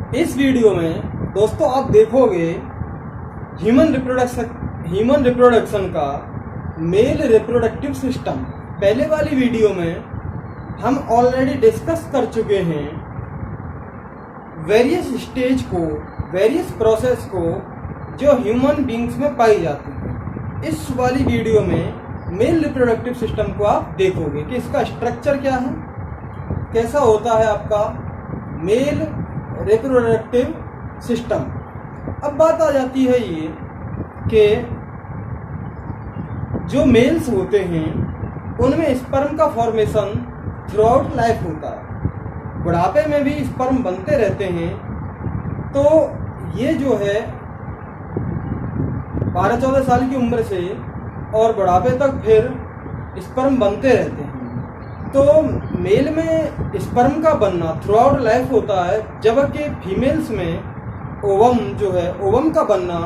इस वीडियो में दोस्तों आप देखोगे ह्यूमन रिप्रोडक्शन का मेल रिप्रोडक्टिव सिस्टम। पहले वाली वीडियो में हम ऑलरेडी डिस्कस कर चुके हैं वेरियस स्टेज को, वेरियस प्रोसेस को जो ह्यूमन बींग्स में पाई जाती है। इस वाली वीडियो में मेल रिप्रोडक्टिव सिस्टम को आप देखोगे कि इसका स्ट्रक्चर क्या है, कैसा होता है आपका मेल रिप्रोडक्टिव सिस्टम। अब बात आ जाती है ये कि जो मेल्स होते हैं उनमें स्पर्म का फॉर्मेशन थ्रू आउट लाइफ होता है। बुढ़ापे में भी स्पर्म बनते रहते हैं। तो ये जो है 12-14 साल की उम्र से और बुढ़ापे तक फिर स्पर्म बनते रहते हैं। तो मेल में स्पर्म का बनना थ्रू आउट लाइफ होता है, जबकि फीमेल्स में ओवम जो है, ओवम का बनना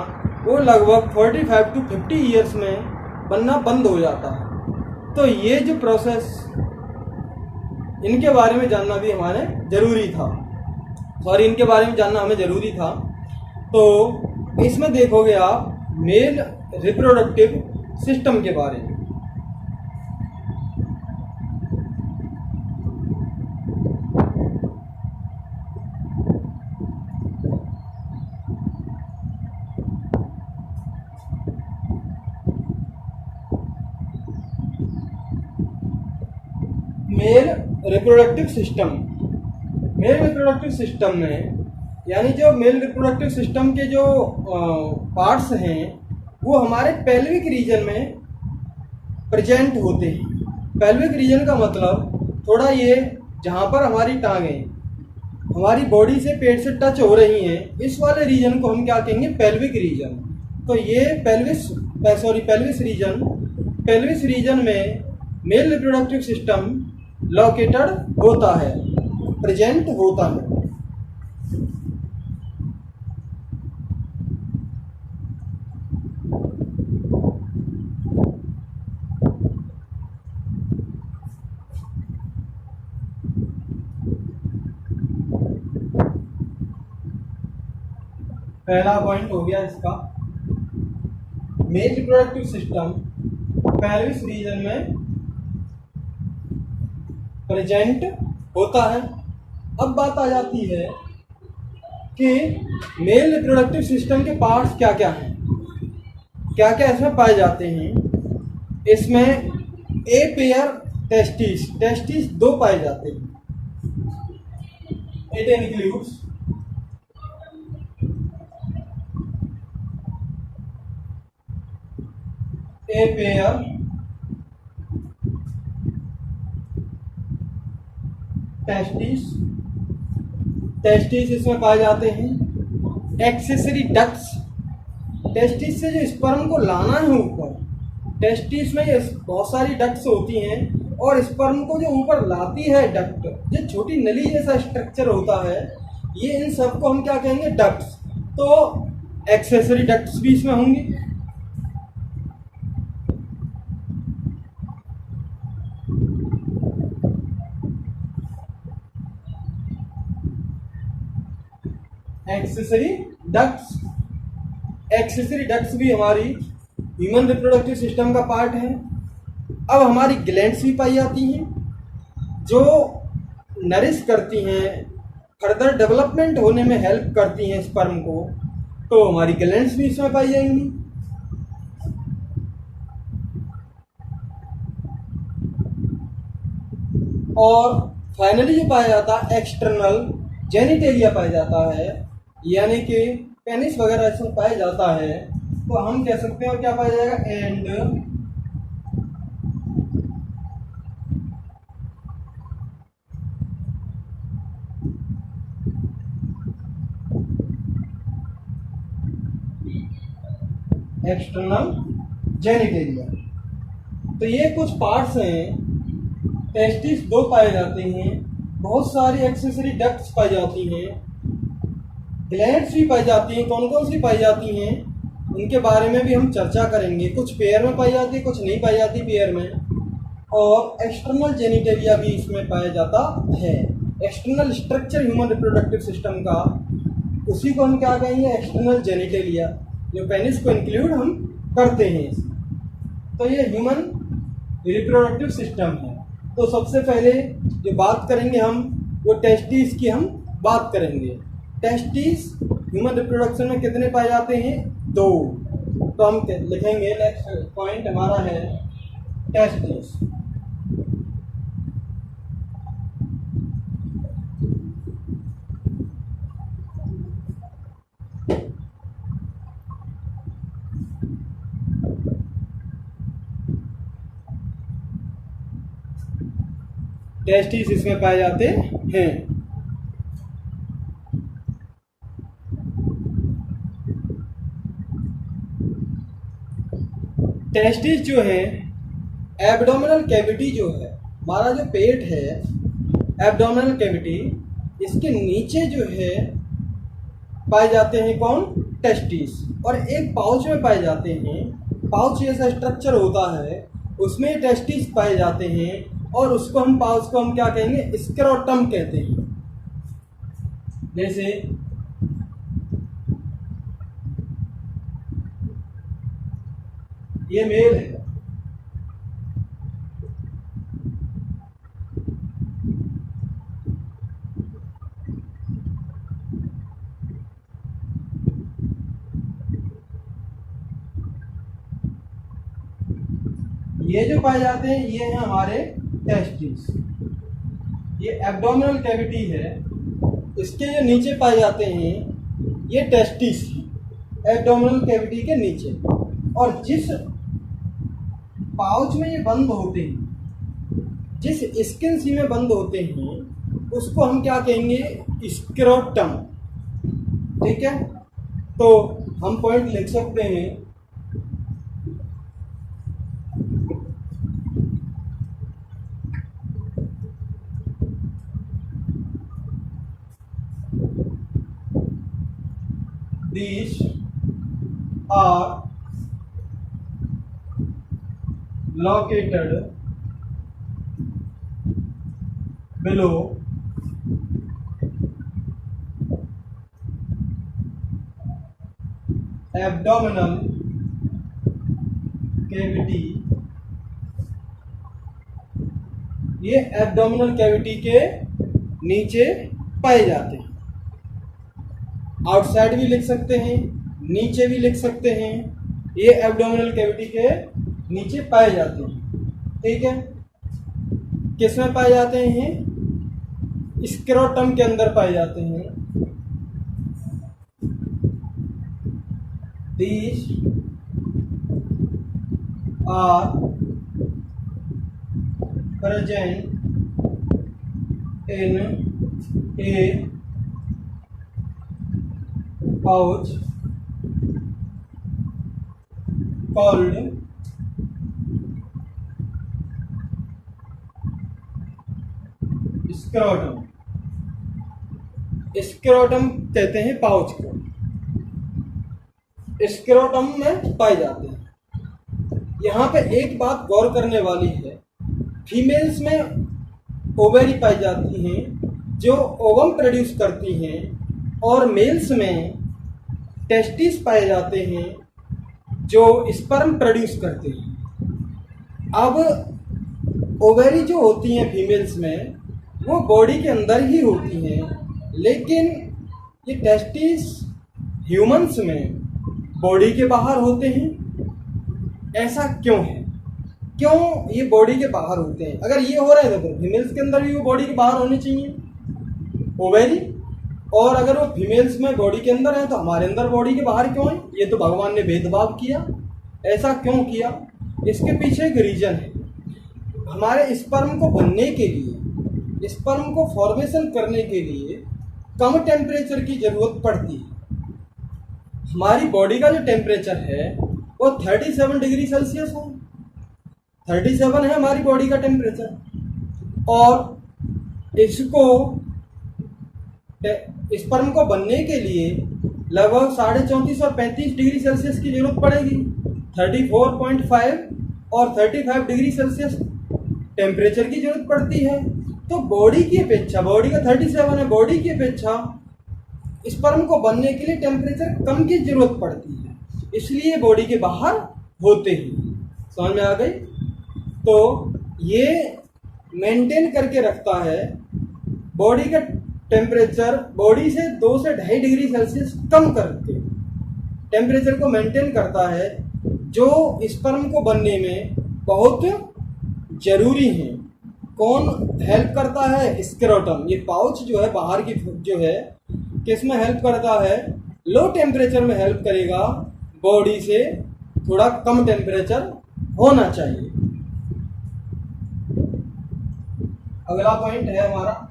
वो लगभग 45 to 50 ईयर्स में बनना बंद हो जाता है। तो ये जो प्रोसेस, इनके बारे में जानना भी हमारे ज़रूरी था, इनके बारे में जानना हमें ज़रूरी था। तो इसमें देखोगे आप मेल रिप्रोडक्टिव सिस्टम के बारे में। मेल रिप्रोडक्टिव सिस्टम में यानी जो मेल रिप्रोडक्टिव सिस्टम के जो पार्ट्स हैं वो हमारे पेल्विक रीजन में प्रेजेंट होते हैं। पेल्विक रीजन का मतलब थोड़ा ये जहाँ पर हमारी टांगें हमारी बॉडी से, पेट से टच हो रही हैं, इस वाले रीजन को हम क्या कहेंगे, पेल्विक रीजन। तो ये पेल्विस रीजन में मेल रिप्रोडक्टिव सिस्टम लोकेटेड होता है, प्रेजेंट होता है। पहला पॉइंट हो गया इसका, male reproductive system pelvis region में प्रेजेंट होता है। अब बात आ जाती है कि मेल रिप्रोडक्टिव सिस्टम के पार्ट्स क्या क्या हैं, क्या क्या इसमें पाए जाते हैं। इसमें ए पेयर टेस्टिस 2 पाए जाते हैं। It includes a pair testis इसमें पाए जाते हैं। एक्सेसरी डक्ट्स, टेस्टिस से जो स्पर्म को लाना है ऊपर, टेस्टिस में ये बहुत सारी डक्ट्स होती हैं और स्पर्म को जो ऊपर लाती है डक्ट, जो छोटी नली जैसा स्ट्रक्चर होता है, ये इन सबको हम क्या कहेंगे, डक्ट्स। तो एक्सेसरी डक्ट्स भी इसमें होंगी। एक्सेसरी डक्ट्स भी हमारी ह्यूमन रिप्रोडक्टिव सिस्टम का पार्ट है। अब हमारी ग्लैंड्स भी पाई जाती हैं जो नरिश करती हैं, फर्दर डेवलपमेंट होने में हेल्प करती हैं स्पर्म को। तो हमारी ग्लैंड्स भी इसमें पाई जाएंगी। और फाइनली जो पाया जाता है एक्सटर्नल जेनिटेलिया पाया जाता है, यानी कि पेनिस वगैरह इसमें पाया जाता है। तो हम कह सकते हैं क्या पाया जाएगा, एंड एक्सटर्नल जेनिटेलिया। तो ये कुछ पार्ट्स हैं। टेस्टिस 2 पाए जाते हैं, बहुत सारी एक्सेसरी डक्ट्स पाई जाती हैं, ग्लैंड्स भी पाई जाती हैं। कौन कौन सी पाई जाती हैं उनके बारे में भी हम चर्चा करेंगे। कुछ पेयर में पाई जाती है, कुछ नहीं पाई जाती पेयर में। और एक्सटर्नल जेनिटेलिया भी इसमें पाया जाता है। External structure human reproductive system का उसी को हम क्या कहेंगे, एक्सटर्नल जेनिटेलिया, जो पेनिस को इंक्लूड हम करते हैं। तो ये ह्यूमन रिप्रोडक्टिव सिस्टम है। तो सबसे पहले जो बात करेंगे हम, वो टेस्टिस की हम बात करेंगे। टेस्टिस ह्यूमन रिप्रोडक्शन में कितने पाए जाते हैं? 2। तो हम लिखेंगे, नेक्स्ट पॉइंट हमारा है टेस्टिस। टेस्टिस इसमें पाए जाते हैं। टेस्टिस जो है, एब्डोमिनल कैविटी जो है, हमारा जो पेट है, एब्डोमिनल कैविटी, इसके नीचे जो है पाए जाते हैं कौन? टेस्टिस। और एक पाउच में पाए जाते हैं। पाउच जैसा स्ट्रक्चर होता है, उसमें टेस्टिस पाए जाते हैं। और उसको हम पाउच को हम क्या कहेंगे? स्क्रोटम कहते हैं। जैसे ये मेल है, ये जो पाए जाते हैं ये हैं हमारे टेस्टिस। ये एब्डोमिनल कैविटी है, इसके जो नीचे पाए जाते हैं ये टेस्टिस, एब्डोमिनल कैविटी के नीचे। और जिस पाउच में ये बंद होते हैं, जिस स्किन सी में बंद होते हैं, उसको हम क्या कहेंगे? स्क्रोटम। ठीक है, तो हम पॉइंट लिख सकते हैं, these are located below abdominal cavity। ये एब्डोमिनल कैविटी के नीचे पाए जाते हैं। आउटसाइड भी लिख सकते हैं, नीचे भी लिख सकते हैं। ये एब्डोमिनल कैविटी के नीचे पाए जाते हैं। ठीक है, किस में पाए जाते हैं? स्क्रोटम के अंदर पाए जाते हैं। These are present in a pouch called scrotum. Scrotum कहते हैं पाउच को, स्क्रोटम में पाए जाते हैं। यहाँ पे एक बात गौर करने वाली है, फीमेल्स में ओवेरी पाई जाती हैं जो ओवम प्रोड्यूस करती हैं, और मेल्स में टेस्टिस पाए जाते हैं जो स्पर्म प्रोड्यूस करते हैं। अब ओवेरी जो होती हैं फीमेल्स में, वो बॉडी के अंदर ही होती हैं, लेकिन ये टेस्टिस ह्यूमंस में बॉडी के बाहर होते हैं। ऐसा क्यों है? क्यों ये बॉडी के बाहर होते हैं? अगर ये हो रहा है तो फिर फीमेल्स के अंदर भी वो बॉडी के बाहर होने चाहिए ओवेरी, और अगर वो फीमेल्स में बॉडी के अंदर है तो हमारे अंदर बॉडी के बाहर क्यों है? ये तो भगवान ने भेदभाव किया। ऐसा क्यों किया? इसके पीछे एक रीजन है। हमारे स्पर्म को बनने के लिए, स्पर्म को फॉर्मेशन करने के लिए कम टेम्परेचर की जरूरत पड़ती है। हमारी बॉडी का जो टेम्परेचर है वो 37 डिग्री सेल्सियस है। 37 है हमारी बॉडी का टेम्परेचर, और इसको स्पर्म को बनने के लिए लगभग 34.5 और 35 डिग्री सेल्सियस की जरूरत पड़ेगी। 34.5 और 35 डिग्री सेल्सियस टेम्परेचर की जरूरत पड़ती है। तो बॉडी की अपेक्षा, बॉडी का 37 है, बॉडी की अपेक्षा स्पर्म को बनने के लिए टेम्परेचर कम की जरूरत पड़ती है, इसलिए बॉडी के बाहर होते ही। समझ में आ गई? तो ये मेंटेन करके रखता है बॉडी का टेम्परेचर, बॉडी से 2 से 2.5 डिग्री सेल्सियस कम करके टेम्परेचर को मेंटेन करता है, जो स्पर्म को बनने में बहुत जरूरी है। कौन हेल्प करता है? स्क्रोटम, ये पाउच जो है बाहर की जो है, किसमें हेल्प करता है? लो टेम्परेचर में हेल्प करेगा, बॉडी से थोड़ा कम टेम्परेचर होना चाहिए। अगला पॉइंट है हमारा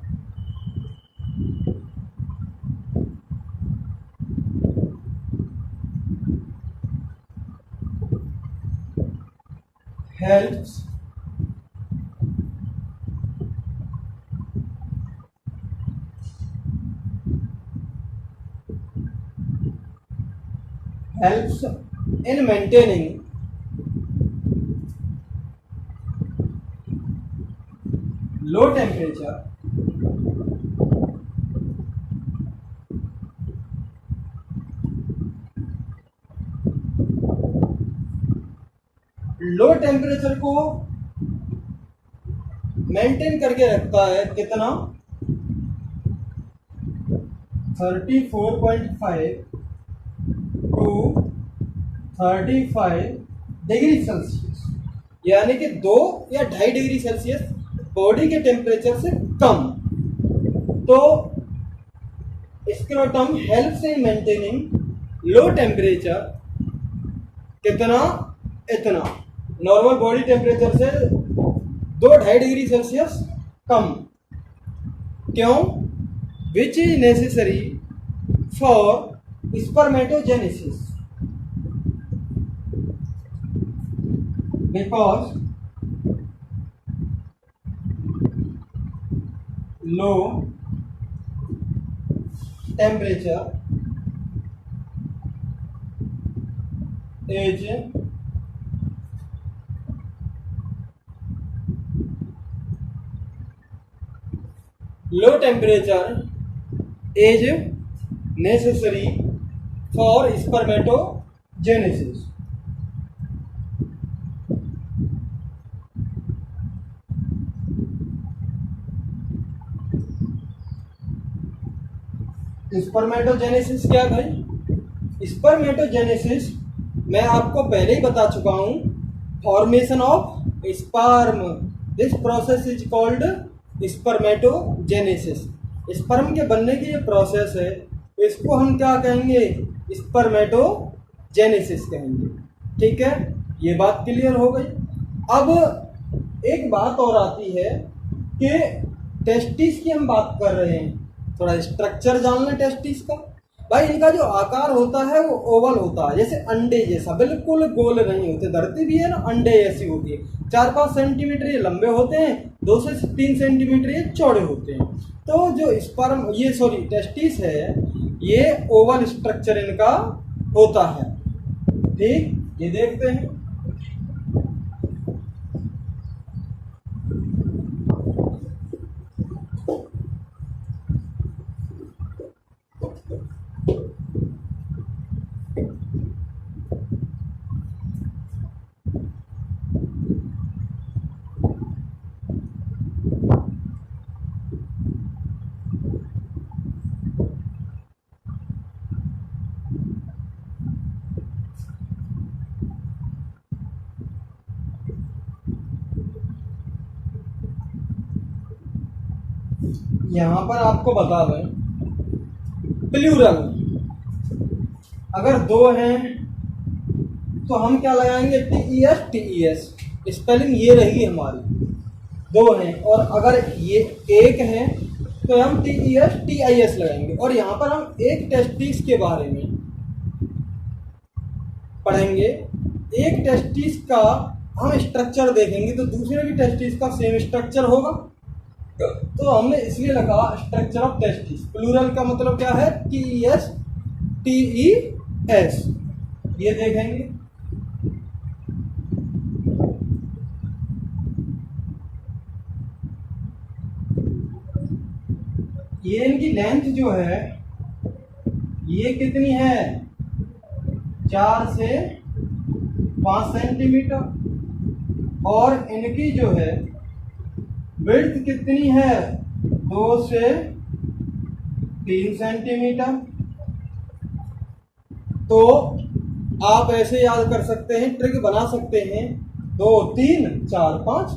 helps in maintaining low temperature low temperature को मेंटेन करके रखता है कितना? 34.5 टू 35 डिग्री सेल्सियस, यानी कि 2 या 2.5 डिग्री सेल्सियस बॉडी के टेम्परेचर से कम। तो scrotum helps in maintaining low temperature, कितना? इतना, नॉर्मल बॉडी टेम्परेचर से 2-2.5 डिग्री सेल्सियस कम। क्यों? Which is necessary for spermatogenesis, because low temperature is low temperature is necessary for spermatogenesis. Spermatogenesis क्या भाई? Spermatogenesis मैं आपको पहले ही बता चुका हूं, formation of sperm, this process is called spermatogenesis. Sperm के बनने की जो प्रोसेस है इसको हम क्या कहेंगे? स्पर्मेटोजेनेसिस कहेंगे। ठीक है, ये बात क्लियर हो गई। अब एक बात और आती है कि टेस्टिस की हम बात कर रहे हैं, थोड़ा स्ट्रक्चर जान लें टेस्टिस का। भाई इनका जो आकार होता है वो ओवल होता है, जैसे अंडे जैसा, बिल्कुल गोल नहीं होते। धरती भी है ना अंडे जैसी होती है, 4-5 सेंटीमीटर ये लंबे होते हैं, 2 से 3 सेंटीमीटर ये चौड़े होते हैं। तो जो स्पर्म टेस्टिस है, ये ओवल स्ट्रक्चर इनका होता है। ठीक, ये देखते हैं। यहां पर आपको बता दें, प्लूरल अगर 2 हैं तो हम क्या लगाएंगे? TES। स्पेलिंग ये रहेगी हमारी, 2 हैं। और अगर ये 1 है तो हम TES लगाएंगे। और यहाँ पर हम एक टेस्टिस के बारे में पढ़ेंगे। एक टेस्टिस का हम स्ट्रक्चर देखेंगे तो दूसरे भी टेस्टिस का सेम स्ट्रक्चर होगा, तो हमने इसलिए लगा स्ट्रक्चर ऑफ टेस्टिस। प्लूरल का मतलब क्या है? TES। ये देखेंगे। ये इनकी लेंथ जो है ये कितनी है 4 से 5 सेंटीमीटर और इनकी जो है विड्थ कितनी है 2 से 3 सेंटीमीटर। तो आप ऐसे याद कर सकते हैं, ट्रिक बना सकते हैं 2 3 4 5,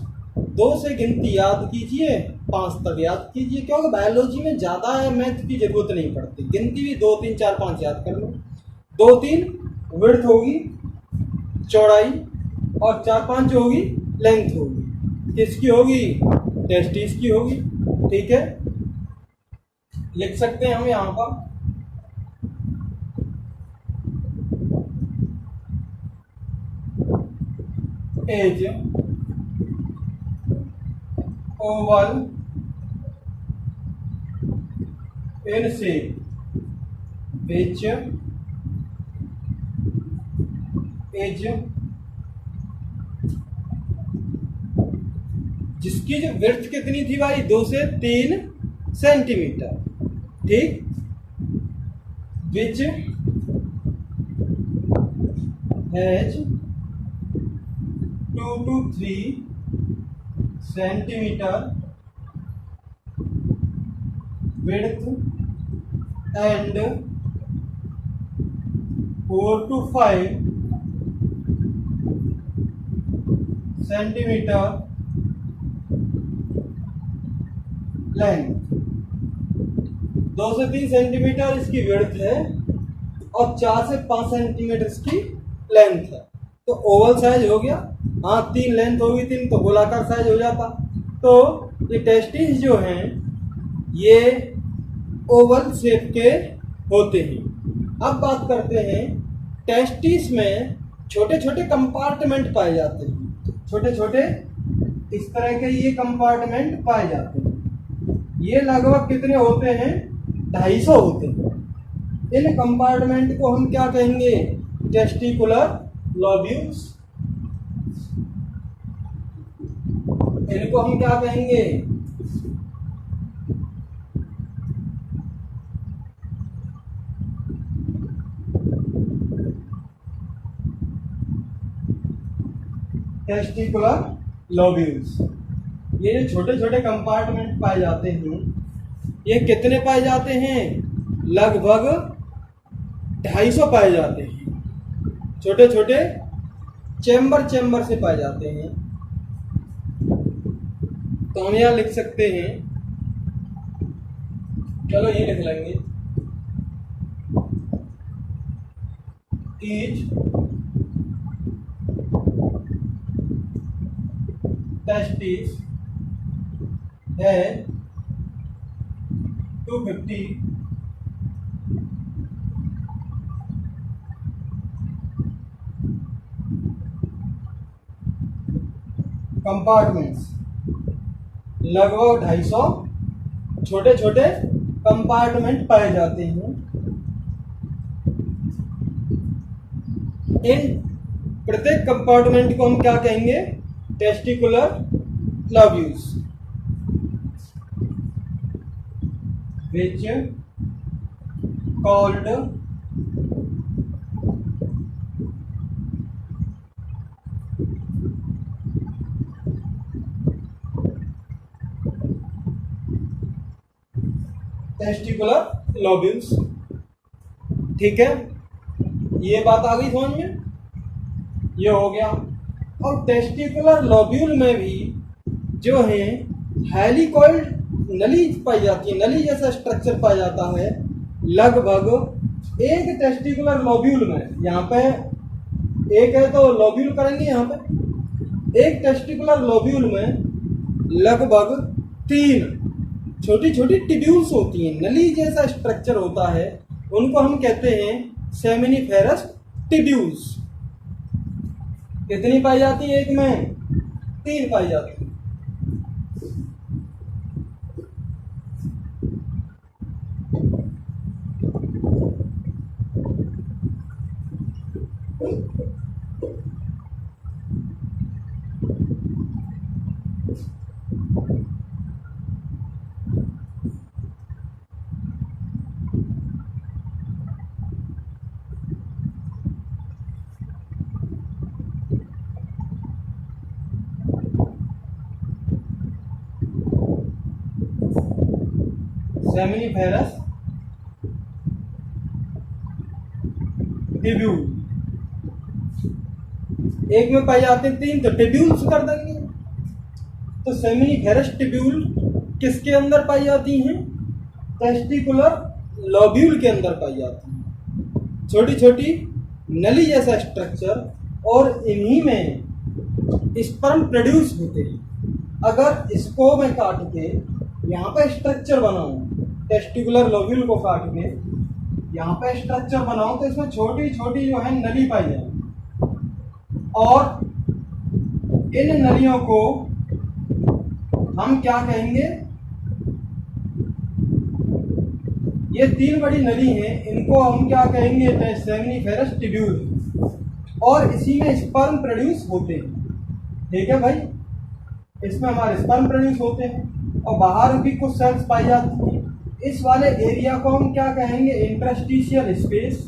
2 से गिनती याद कीजिए 5 तक याद कीजिए, क्योंकि बायोलॉजी में ज़्यादा मैथ की जरूरत नहीं पड़ती, गिनती भी 2 3 4 5 याद कर लो। 2 3 विड्थ होगी चौड़ाई और 4 5 होगी लेंथ होगी, किसकी होगी टेस्टिस की होगी। ठीक है, लिख सकते हैं हम यहाँ पर as oval in shape which as, जिसकी जो विड्थ कितनी थी भाई 2 से 3 सेंटीमीटर। ठीक, which has 2 to 3 centimetre width and 4 to 5 centimetre length. 2 से 3 सेंटीमीटर इसकी विड्थ है और 4 से 5 सेंटीमीटर इसकी लेंथ है। तो ओवल साइज हो गया, हाँ 3 लेंथ होगी 3 तो गोलाकार साइज हो जाता। तो ये टेस्टिस जो हैं ये ओवल शेप के होते हैं। अब बात करते हैं टेस्टिस में छोटे छोटे कंपार्टमेंट पाए जाते हैं, छोटे छोटे इस तरह के ये कंपार्टमेंट पाए जाते हैं। ये लगभग कितने होते हैं 250 होते हैं। इन कंपार्टमेंट को हम क्या कहेंगे टेस्टिकुलर लोब्यूल्स। इनको हम क्या कहेंगे टेस्टिकुलर लोब्यूल्स। ये जो छोटे छोटे कंपार्टमेंट पाए जाते हैं ये कितने पाए जाते हैं लगभग 250 पाए जाते हैं। छोटे छोटे चेम्बर से पाए जाते हैं। तो हम यहाँ लिख सकते हैं, चलो ये लिख लेंगे ईच टेस्टिस है 250 कंपार्टमेंट्स, लगभग 250 छोटे छोटे कंपार्टमेंट पाए जाते हैं। इन प्रत्येक कंपार्टमेंट को हम क्या कहेंगे testicular lobules, which called testicular lobules. ठीक है, ये बात आ गई समझ में, ये हो गया। और टेस्टिकुलर लोब्यूल में भी जो है हेलिकॉइल्ड नली पाई जाती है, नली जैसा स्ट्रक्चर पाया जाता है। लगभग एक टेस्टिकुलर लोब्यूल में, यहाँ पे एक है तो लोब्यूल करेंगे, यहाँ पे एक टेस्टिकुलर लोब्यूल में लगभग 3 छोटी छोटी टिब्यूल्स होती हैं, नली जैसा स्ट्रक्चर होता है, उनको हम कहते हैं सेमिनिफेरस टिब्यूल्स। कितनी पाई जाती है एक में 3 पाई जाती है। Seminiferous tubule. एक में पाए जाते हैं 3, तो टिब्यूल्स कर देंगे। तो सेमिनिफेरस टिब्यूल किसके अंदर पाई जाती हैं? टेस्टिकुलर लोब्यूल के अंदर पाई जाती हैं। छोटी छोटी नली जैसा स्ट्रक्चर, और इन्हीं में स्पर्म प्रोड्यूस होते हैं। अगर इसको मैं काट के यहाँ पे स्ट्रक्चर बनाऊं, टेस्टिकुलर लोब्यूल को काट के यहाँ पे स्ट्रक्चर बनाऊं, तो इसमें छोटी छोटी जो है नली पाई जाए, और इन नलियों को हम क्या कहेंगे? ये 3 बड़ी नली हैं, इनको हम क्या कहेंगे? Seminiferous tubule. और इसी में स्पर्म प्रोड्यूस होते हैं। ठीक है भाई, इसमें हमारे स्पर्म प्रोड्यूस होते हैं और बाहर भी कुछ सेल्स पाई जाती हैं। इस वाले एरिया को हम क्या कहेंगे? Interstitial space.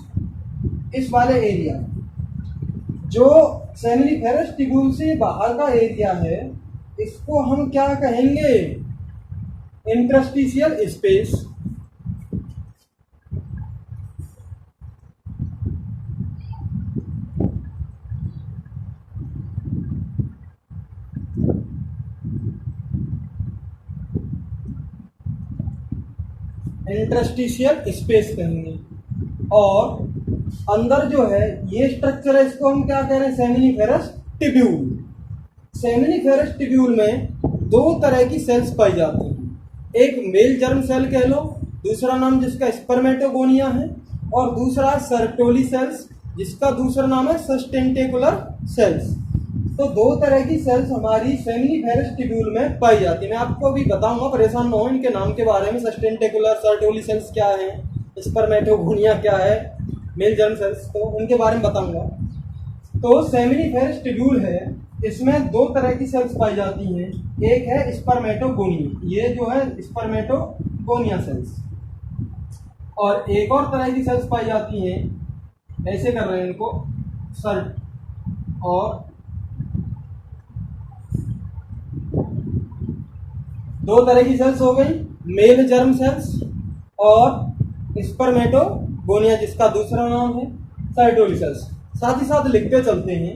इस वाले एरिया जो सेमिनिफेरस टिब्यूल से बाहर का एरिया है, इसको हम क्या कहेंगे? Interstitial space. इंटरस्टिशियल स्पेस कहेंगे। और अंदर जो है ये स्ट्रक्चर है, इसको हम क्या कह रहे हैं? Seminiferous tubule. सेमिनिफेरस टिब्यूल में 2 तरह की सेल्स पाई जाती हैं। एक मेल जर्म सेल कह लो, दूसरा नाम जिसका स्पर्मेटोगोनिया है, और दूसरा सर्टोली सेल्स, जिसका दूसरा नाम है सस्टेंटेकुलर सेल्स। तो 2 तरह की सेल्स हमारी सेमिनिफेरस टिब्यूल में पाई जाती है। मैं आपको भी बताऊंगा, परेशान न हो इनके नाम के बारे में। सस्टेंटेकुलर, सर्टोली सेल्स क्या है, स्पर्मेटोगोनिया क्या है, मेल जर्म सेल्स, तो उनके बारे में बताऊंगा। तो सेमिनिफेरस टिब्यूल है, इसमें 2 तरह की सेल्स पाई जाती हैं। एक है स्पर्मेटोगोनिया, ये जो है स्पर्मेटोगोनिया सेल्स, और एक और तरह की सेल्स पाई जाती हैं, ऐसे कर रहे हैं इनको, सर्ट। और 2 तरह की सेल्स हो गई, मेल जर्म सेल्स और स्पर्मेटोगोनिया, जिसका दूसरा नाम है सर्टोली सेल्स। साथ ही साथ लिखते चलते हैं,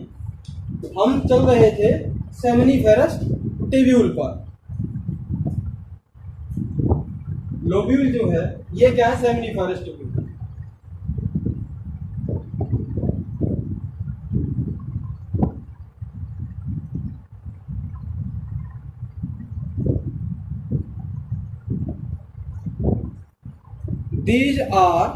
हम चल रहे थे सेमिनिफेरस टिब्यूल पर। लोब्यूल जो है ये क्या है? Seminiferous tubule. These are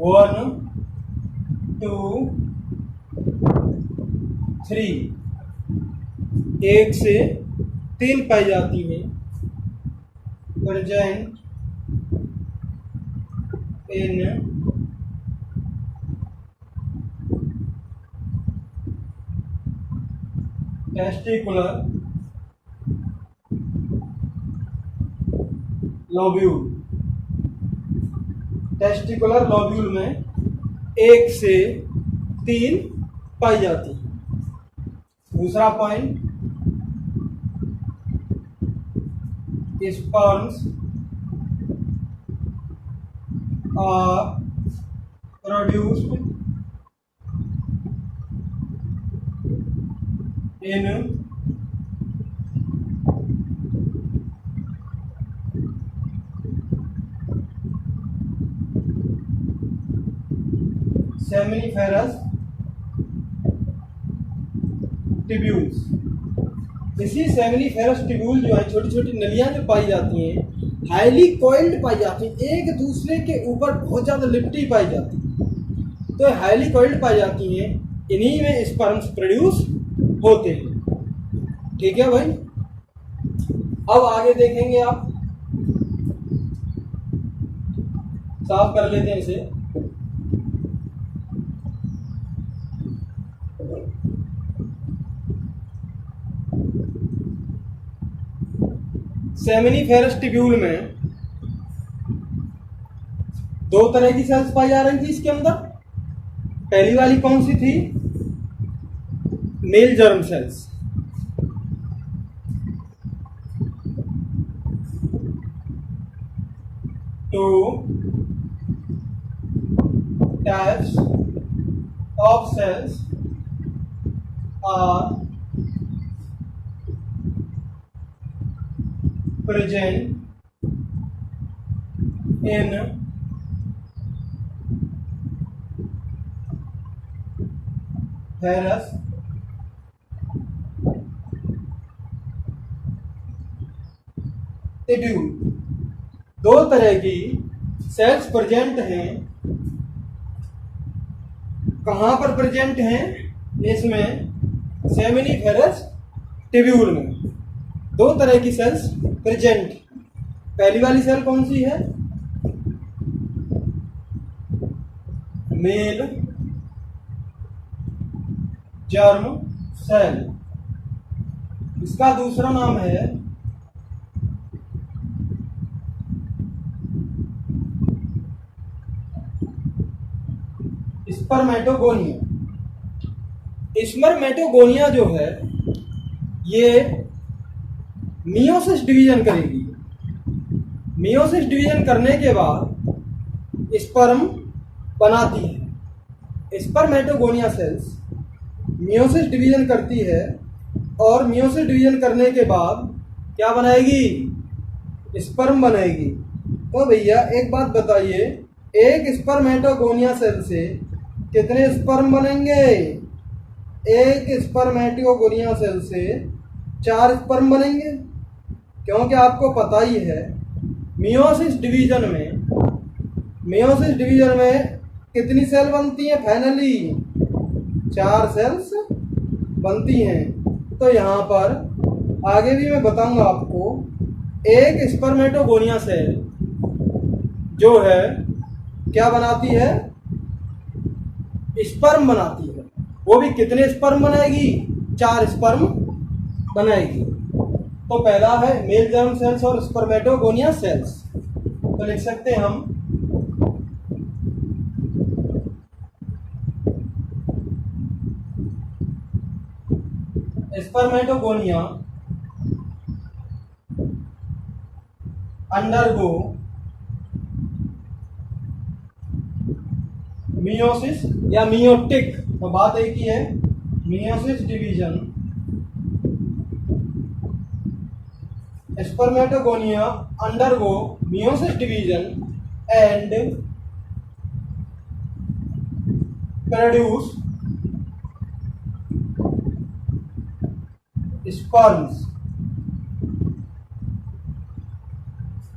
one, two, three, 1 से 3 पाई जाती हैं। Present in testicular lobule. Testicular lobule में 1 से 3 पाई जाती है। दूसरा point, sperms are produced in seminiferous tubules. इसी सेमिनिफेरस टिब्यूल जो है, छोटी छोटी नलियां जो पाई जाती हैं, हाईली कॉइल्ड पाई जाती हैं, एक दूसरे के ऊपर बहुत ज़्यादा लिपटी पाई जाती है। तो हाईली कॉइल्ड पाई जाती हैं, इन्हीं में स्पर्म्स प्रोड्यूस होते हैं। ठीक है भाई, अब आगे देखेंगे आप, साफ कर लेते हैं इसे। सेमिनिफेरस टिब्यूल में 2 तरह की सेल्स पाई जा रही थी इसके अंदर। पहली वाली कौन सी थी? Male germ cells. two types of cells are present in varus tubule। दो तरह की सेल्स प्रेजेंट हैं। कहाँ पर प्रेजेंट हैं? इसमें सेमिनिफेरस ट्यूब्यूल में दो तरह की सेल्स प्रेजेंट। पहली वाली सेल कौन सी है? Male germ cell. इसका दूसरा नाम है स्पर्मेटोगोनिया। स्पर्मेटोगोनिया जो है ये मियोसिस डिवीजन करेगी। मियोसिस डिवीजन करने के बाद स्पर्म बनाती है। स्पर्मेटोगोनिया सेल्स मियोसिस डिवीजन करती है और मियोसिस डिवीजन करने के बाद क्या बनाएगी? स्पर्म बनाएगी। तो भैया एक बात बताइए, एक स्पर्मेटोगोनिया सेल से कितने स्पर्म बनेंगे? एक स्पर्मेटोगोनिया सेल से 4 स्पर्म बनेंगे, क्योंकि आपको पता ही है मियोसिस डिवीजन में कितनी सेल बनती है? फाइनली 4 सेल्स बनती हैं। तो यहाँ पर आगे भी मैं बताऊंगा आपको, एक स्पर्मेटोगोनिया सेल जो है क्या बनाती है? स्पर्म बनाती है। वो भी कितने स्पर्म बनाएगी? 4 स्पर्म बनाएगी। तो पहला है मेल जर्म सेल्स और स्पर्मेटोगोनिया सेल्स। तो लिख सकते हैं हम स्पर्मेटोगोनिया अंडरगो मियोसिस या मियोटिक, तो बात एक ही है, meiosis division. Spermatogonia undergo meiosis division and produce sperms.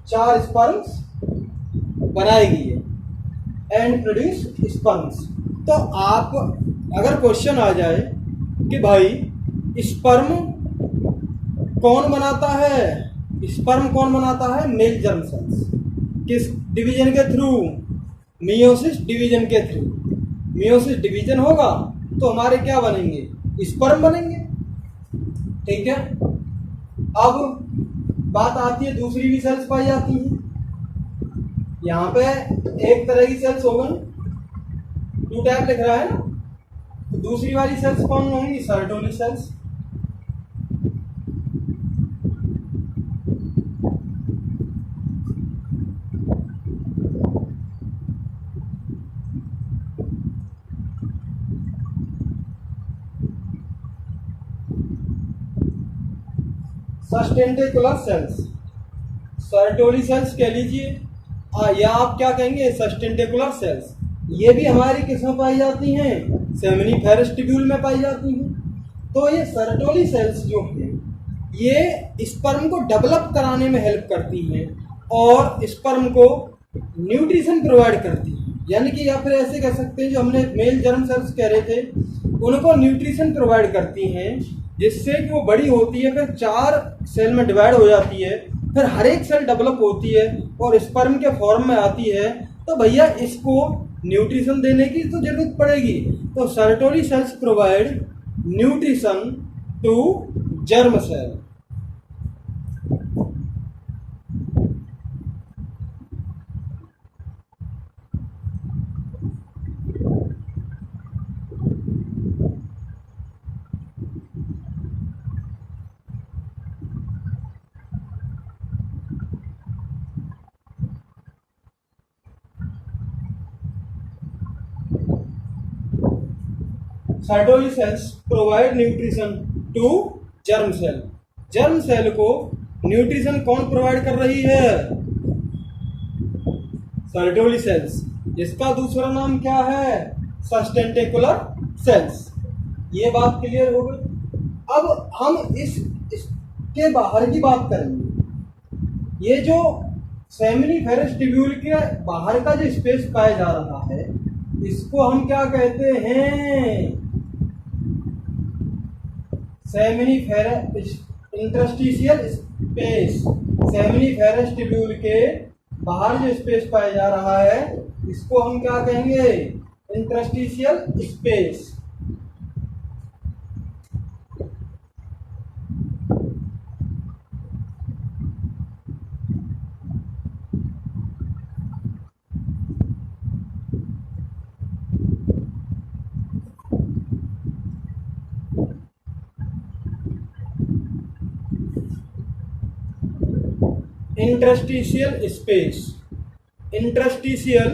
4 sperms बनाएगी एंड प्रोड्यूस स्पर्म्स। तो आप अगर क्वेश्चन आ जाए कि भाई स्पर्म कौन बनाता है? स्पर्म कौन बनाता है? Male germ cells. किस डिवीजन के थ्रू? मियोसिस डिवीजन के थ्रू। मियोसिस डिवीजन होगा तो हमारे क्या बनेंगे? स्पर्म बनेंगे। ठीक है। अब बात आती है, दूसरी भी सेल्स पाई जाती हैं। यहाँ पे एक तरह की सेल्स होगी, 2 टाइप लिख रहा है ना, तो दूसरी वाली सेल्स कौन होंगी? Sertoli cells. Sustentacular cells, Sertoli cells कह लीजिए, या आप क्या कहेंगे? Sustentacular cells. ये भी हमारी किसमें पाई जाती हैं? सेमिनिफेरस ट्यूब्यूल में पाई जाती हैं। तो ये सर्टोली सेल्स जो हैं ये स्पर्म को डेवलप कराने में हेल्प करती हैं और स्पर्म को न्यूट्रिशन प्रोवाइड करती हैं। यानी कि या फिर ऐसे कह सकते हैं, जो हमने मेल जर्म सेल्स कह रहे थे, उनको न्यूट्रिशन प्रोवाइड करती हैं, जिससे कि वो बड़ी होती है, फिर 4 सेल में डिवाइड हो जाती है, फिर हर एक सेल डेवलप होती है और स्पर्म के फॉर्म में आती है। तो भैया इसको न्यूट्रिशन देने की तो जरूरत पड़ेगी। तो Sertoli cells provide nutrition to germ cell. Sertoli cells provide nutrition to germ cell. Germ cell को न्यूट्रिशन कौन प्रोवाइड कर रही है? Sertoli cells. इसका दूसरा नाम क्या है? Sustentacular cells. ये बात क्लियर हो गई। अब हम इसके बाहर की बात करेंगे। ये जो सेमिनिफेरस ट्यूब्यूल के बाहर का जो स्पेस पाया जा रहा है, इसको हम क्या कहते हैं? Seminiferous interstitial space. Seminiferous tubule के बाहर जो स्पेस पाया जा रहा है, इसको हम क्या कहेंगे? Interstitial space. Interstitial space. Interstitial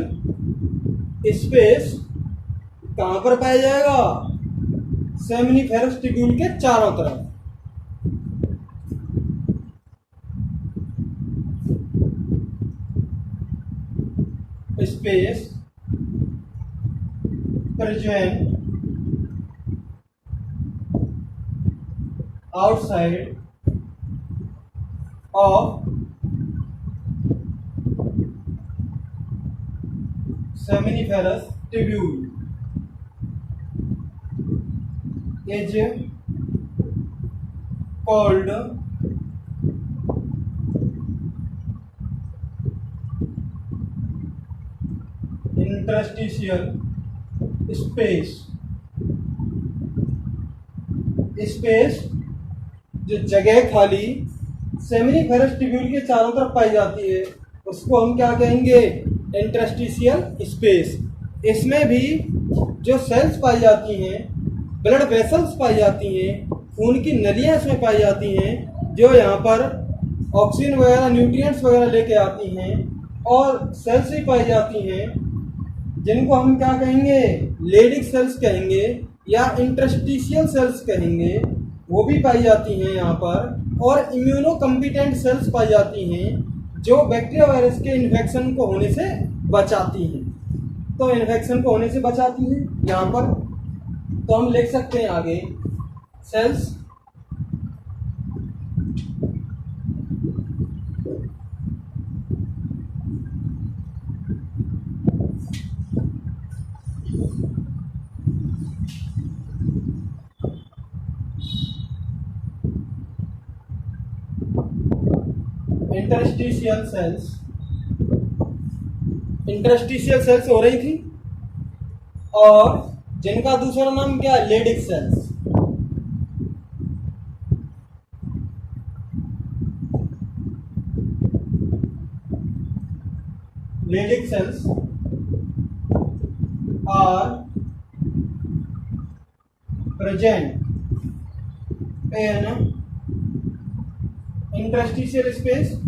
space कहां पर पाया जाएगा? सेमिनिफेरस ट्यूब्यूल के चारों तरफ। Space present outside of seminiferous tubule is called interstitial space। Space जो जगह खाली सेमिनिफेरस ट्यूब्यूल के चारों तरफ पाई जाती है, उसको हम क्या कहेंगे? Interstitial space. इसमें भी जो सेल्स पाई जाती हैं, ब्लड वेसल्स पाई जाती हैं, खून की नलियाँ इसमें पाई जाती हैं, जो यहाँ पर ऑक्सीजन वगैरह न्यूट्रिएंट्स वगैरह लेके आती हैं, और सेल्स भी पाई जाती हैं जिनको हम क्या कहेंगे? लेडिक सेल्स कहेंगे या इंटरस्टिशियल सेल्स कहेंगे। वो भी पाई जाती हैं यहाँ पर। और इम्यूनो कम्पिटेंट सेल्स पाई जाती हैं जो बैक्टीरिया वायरस के इन्फेक्शन को होने से बचाती हैं। तो इन्फेक्शन को होने से बचाती हैं यहाँ पर। तो हम लिख सकते हैं आगे cells interstitial cells. Interstitial cells हो रही थी, और जिनका दूसरा नाम क्या है? Leydig cells. Leydig cells are present in interstitial space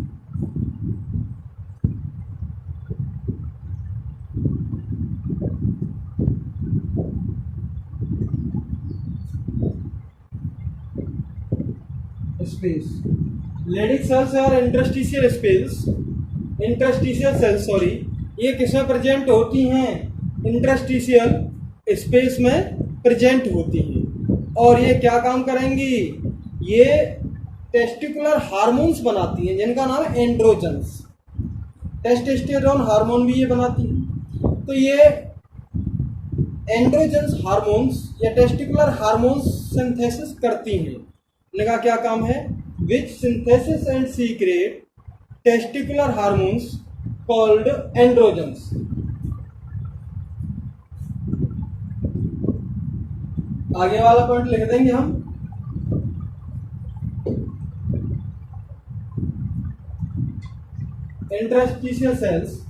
space. Leydig cells और interstitial space, interstitial cells sorry, ये किसमें प्रेजेंट होती हैं? इंटरस्टिशियल स्पेस में प्रेजेंट होती हैं। और ये क्या काम करेंगी? ये टेस्टिकुलर हार्मोन्स बनाती हैं जिनका नाम है एंड्रोजन्स। टेस्टोस्टेरोन हार्मोन भी ये बनाती हैं। तो ये एंड्रोजन्स हार्मोन्स या टेस्टिकुलर हार्मोन्स सिंथेसिस करती हैं। इनका क्या काम है? Which synthesis and secrete testicular hormones called androgens. आगे वाला पॉइंट लिख देंगे हम। Interstitial cells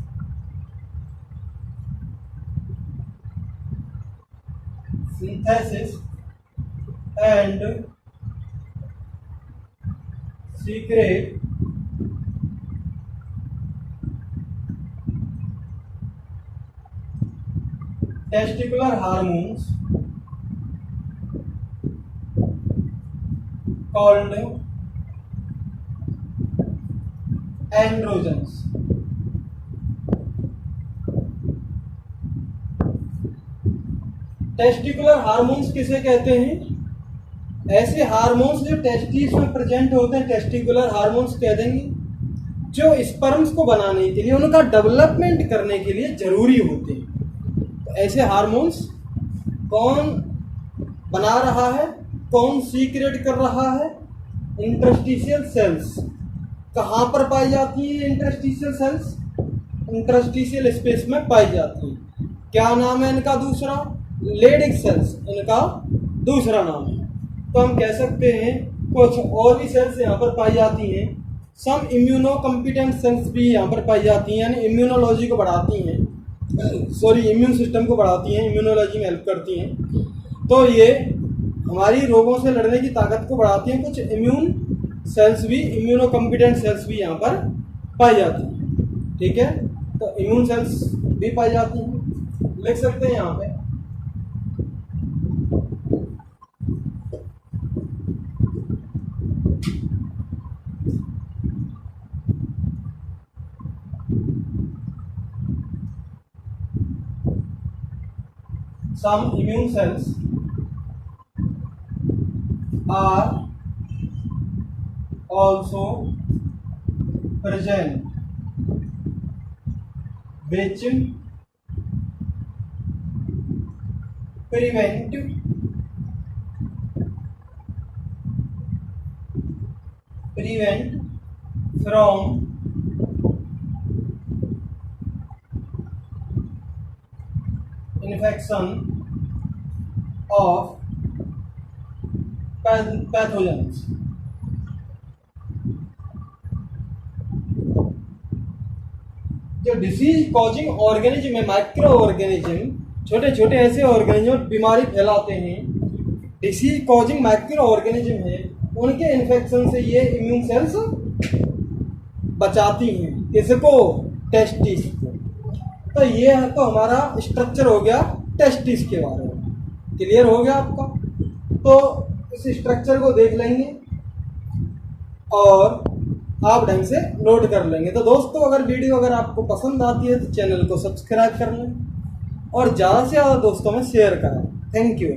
synthesis and secrete testicular hormones called androgens. Testicular hormones किसे कहते हैं? ऐसे हार्मोन्स जो टेस्टिस में प्रेजेंट होते हैं टेस्टिकुलर हार्मोन्स कह देंगे, जो स्पर्म्स को बनाने के लिए, उनका डेवलपमेंट करने के लिए जरूरी होते हैं। तो ऐसे हार्मोन्स कौन बना रहा है, कौन सीक्रेट कर रहा है? Interstitial cells. कहाँ पर पाई जाती है इंटरस्टिशियल सेल्स? इंटरस्टिशियल स्पेस में पाई जाती है। क्या नाम है इनका दूसरा? लेडिक सेल्स इनका दूसरा नाम है। तो हम कह सकते हैं कुछ और भी सेल्स यहाँ पर पाई जाती हैं। सम इम्यूनो कम्पिटेंट सेल्स भी यहाँ पर पाई जाती हैं, यानी इम्यूनोलॉजी को बढ़ाती हैं, इम्यून सिस्टम को बढ़ाती हैं, इम्यूनोलॉजी में हेल्प करती हैं। तो ये हमारी रोगों से लड़ने की ताकत को बढ़ाती हैं। कुछ इम्यून सेल्स भी, इम्यूनो कम्पिटेंट सेल्स भी यहाँ पर पाई जाती हैं। ठीक है, तो इम्यून सेल्स भी पाई जाती हैं, लिख सकते हैं यहाँ पे। Some immune cells are also present which prevent from infection of pathogens. जो डिसीज कॉजिंग ऑर्गेनिज्म है, माइक्रो ऑर्गेनिज्म, छोटे छोटे ऐसे ऑर्गेनिज्म बीमारी फैलाते हैं, डिसीज कॉजिंग माइक्रो ऑर्गेनिज्म है, उनके इन्फेक्शन से ये इम्यून सेल्स बचाती हैं। किसको? टेस्टिस को। तो ये है तो हमारा स्ट्रक्चर हो गया टेस्टिस के बारे में। क्लियर हो गया आपका? तो इस स्ट्रक्चर को देख लेंगे और आप ढंग से नोट कर लेंगे। तो दोस्तों, अगर वीडियो अगर आपको पसंद आती है तो चैनल को सब्सक्राइब कर लें और ज़्यादा से ज़्यादा दोस्तों में शेयर करें। Thank you.